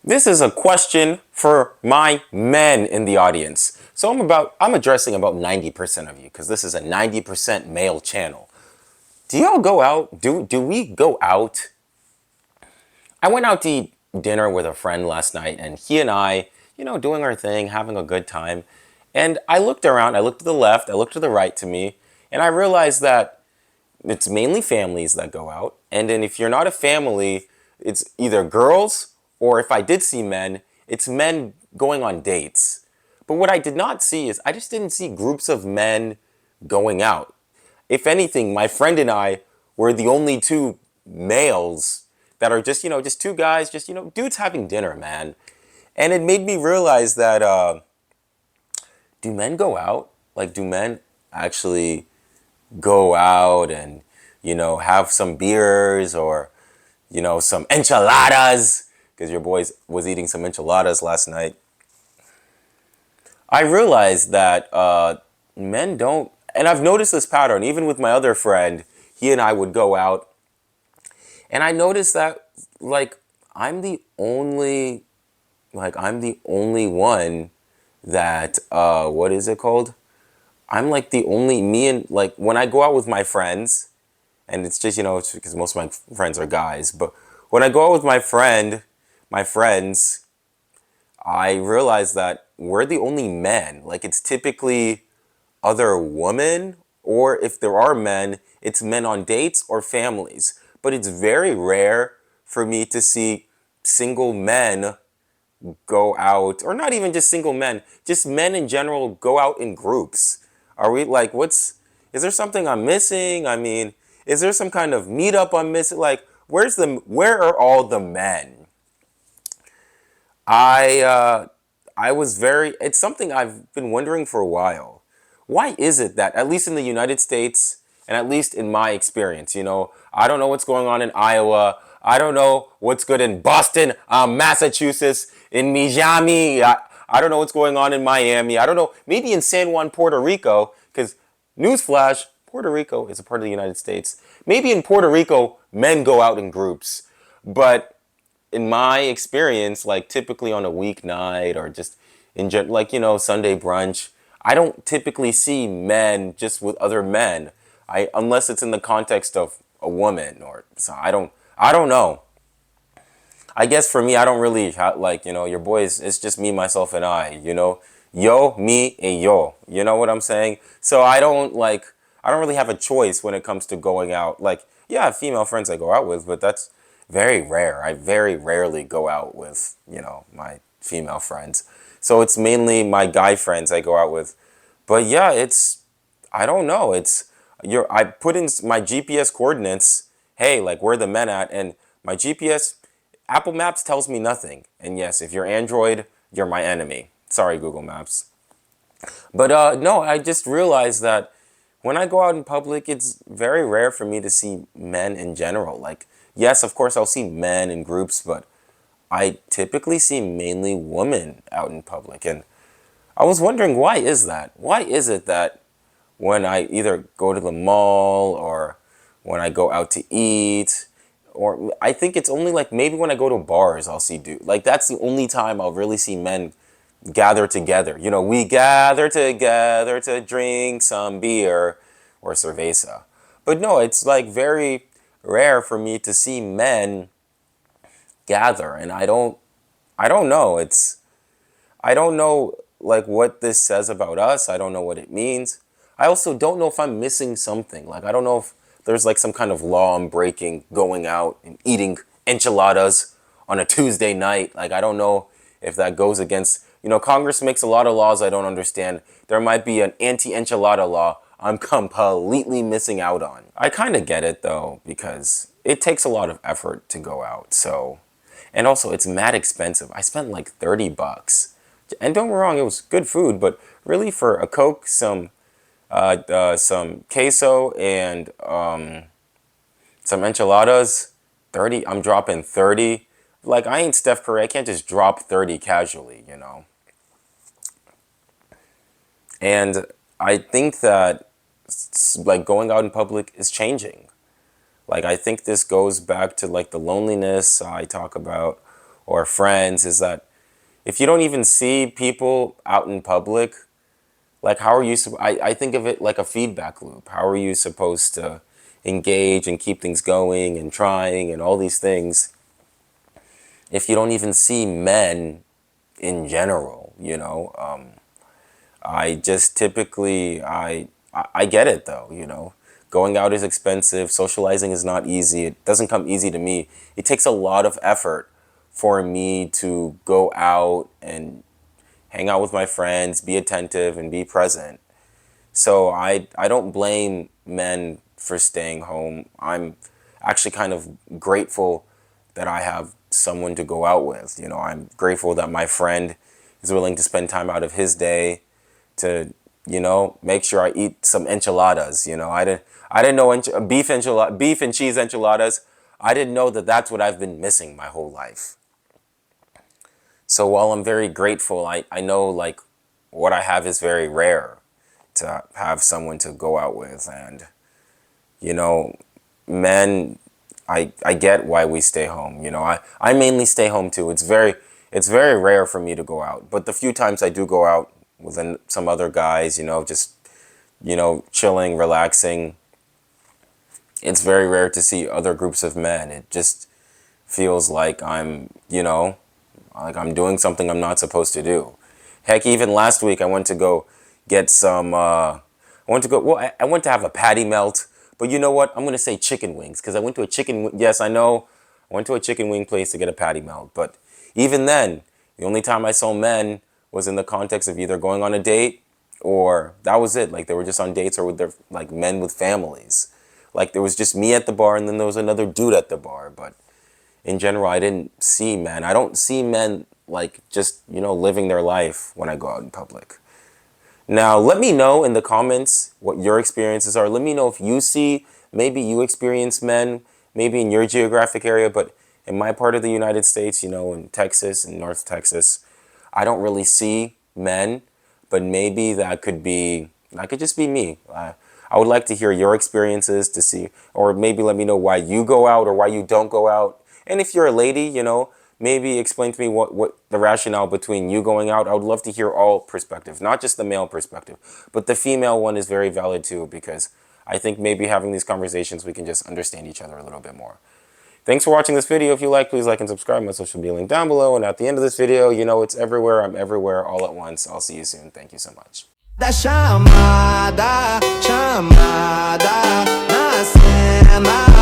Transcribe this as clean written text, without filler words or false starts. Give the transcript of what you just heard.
This is a question for my men in the audience. So I'm addressing about 90% of you because this is a 90% male channel. Do y'all go out? Do we go out? I went out to eat dinner with a friend last night and he and I, doing our thing, having a good time. And I looked around, I looked to the left, I looked to the right to me, and I realized that it's mainly families that go out. And then if you're not a family, it's either girls or if I did see men, it's men going on dates. But what I did not see is I just didn't see groups of men going out. If anything, my friend and I were the only two males that are just, just two guys, just, dudes having dinner, man. And it made me realize that do men go out? Like, do men actually go out and, have some beers or, some enchiladas? Because your boys was eating some enchiladas last night. I realized that men don't, and I've noticed this pattern, even with my other friend, he and I would go out, and I noticed that, like, I'm the only, I'm the only one that, what is it called? I'm like the only, me and, like, when I go out with my friends, and it's just, it's because most of my friends are guys, but when I go out with my friends, I realize that we're the only men. Like, it's typically other women, or if there are men, it's men on dates or families. But it's very rare for me to see single men go out, or not even just single men, just men in general go out in groups. Are we like, is there something I'm missing? I mean, is there some kind of meetup I'm missing? Like, where are all the men? I it's something I've been wondering for a while. Why is it that, at least in the United States, and at least in my experience, I don't know what's going on in Iowa. I don't know what's good in Boston, Massachusetts, in Miami. I don't know what's going on in Miami. I don't know, maybe in San Juan, Puerto Rico, because newsflash, Puerto Rico is a part of the United States. Maybe in Puerto Rico, men go out in groups. But in my experience, like typically on a weeknight or just like, Sunday brunch, I don't typically see men just with other men. Unless it's in the context of a woman or so. I don't know. I guess for me, I don't really like, your boys, it's just me, myself, and I. Yo, me, and yo. You know what I'm saying? So I don't really have a choice when it comes to going out. Like, yeah, I have female friends I go out with, but that's very rare. I very rarely go out with, my female friends. So it's mainly my guy friends I go out with. But yeah, I don't know. I put in my GPS coordinates. Hey, like, where are the men at? And my GPS, Apple Maps tells me nothing. And yes, if you're Android, you're my enemy. Sorry, Google Maps. But no, I just realized that when I go out in public, it's very rare for me to see men in general. Like, yes, of course, I'll see men in groups, but I typically see mainly women out in public. And I was wondering, why is that? Why is it that when I either go to the mall or when I go out to eat, or I think it's only like maybe when I go to bars, I'll see dude. Like, that's the only time I'll really see men gather together. We gather together to drink some beer or cerveza. But no, it's like very rare for me to see men gather, and I don't know. I don't know like what this says about us. I don't know what it means. I also don't know if I'm missing something. Like, I don't know if there's like some kind of law I'm breaking going out and eating enchiladas on a Tuesday night. Like, I don't know if that goes against, Congress makes a lot of laws I don't understand. There might be an anti-enchilada law I'm completely missing out on. I kind of get it though, because it takes a lot of effort to go out. So, and also it's mad expensive. I spent like 30 bucks. And don't get me wrong, it was good food, but really for a Coke, some queso, and some enchiladas, 30, I'm dropping 30. Like, I ain't Steph Curry. I can't just drop 30 casually. And I think that, like, going out in public is changing. Like, I think this goes back to, like, the loneliness I talk about, or friends is that if you don't even see people out in public, like how are you, I think of it like a feedback loop. How are you supposed to engage and keep things going and trying and all these things if you don't even see men in general, you know? I just typically, I get it though, you know. Going out is expensive. Socializing is not easy. It doesn't come easy to me. It takes a lot of effort for me to go out and hang out with my friends, be attentive and be present. So I don't blame men for staying home. I'm actually kind of grateful that I have someone to go out with. You know, I'm grateful that my friend is willing to spend time out of his day to, you know, make sure I eat some enchiladas. You know, I didn't know beef and cheese enchiladas. I didn't know that that's what I've been missing my whole life. So while I'm very grateful, I know like what I have is very rare to have someone to go out with. And, you know, men, I get why we stay home. You know, I mainly stay home too. It's very rare for me to go out. But the few times I do go out with some other guys, you know, just, you know, chilling, relaxing, it's very rare to see other groups of men. It just feels like I'm, you know, like I'm doing something I'm not supposed to do. Heck, even last week I went to go get some, I went to have a patty melt, but you know what? I'm going to say chicken wings because I went to a yes, I know, I went to a chicken wing place to get a patty melt. But even then, the only time I saw men was in the context of either going on a date or that was it. Like they were just on dates or with their, like men with families. Like there was just me at the bar and then there was another dude at the bar. But in general, I didn't see men. I don't see men like just, you know, living their life when I go out in public. Now, let me know in the comments what your experiences are. Let me know if you see, maybe you experience men, maybe in your geographic area, but in my part of the United States, you know, in Texas, in North Texas, I don't really see men, but maybe that could just be me. I would like to hear your experiences to see, or maybe let me know why you go out or why you don't go out. And if you're a lady, you know, maybe explain to me what the rationale between you going out. I would love to hear all perspectives, not just the male perspective, but the female one is very valid too, because I think maybe having these conversations, we can just understand each other a little bit more. Thanks for watching this video. If you like, please like and subscribe. My social media link down below. And at the end of this video, you know it's everywhere. I'm everywhere all at once. I'll see you soon. Thank you so much. Da chamada, chamada, na cena.